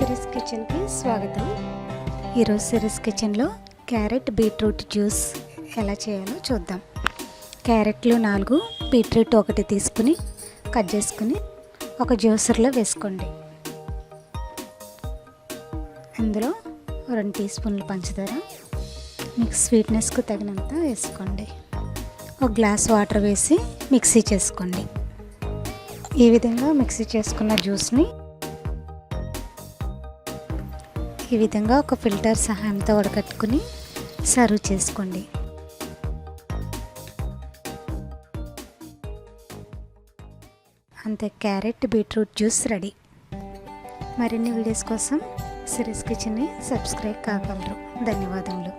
Series కిచెన్కి స్వాగతం. ఈరోజు సిరీస్ కిచెన్లో క్యారెట్ బీట్రూట్ జ్యూస్ ఎలా చేయాలో చూద్దాం. క్యారెట్లు 4, బీట్రూట్ 1 తీసుకుని కట్ చేసుకుని ఒక జ్యూసర్లో వేసుకోండి. అందులో 2 టీ స్పూన్లు పంచదార, మీకు స్వీట్నెస్కు తగినంత వేసుకోండి. ఒక గ్లాస్ వాటర్ వేసి మిక్సీ చేసుకోండి. ఈ విధంగా మిక్సీ చేసుకున్న జ్యూస్ని ఈ విధంగా ఒక ఫిల్టర్ సహాయంతో వడకట్టుకుని సర్వ్ చేసుకోండి. అంతే, క్యారెట్ బీట్రూట్ జ్యూస్ రెడీ. మరిన్ని వీడియోస్ కోసం సిరీస్ కిచెన్ని సబ్స్క్రైబ్ కాగలరు. ధన్యవాదములు.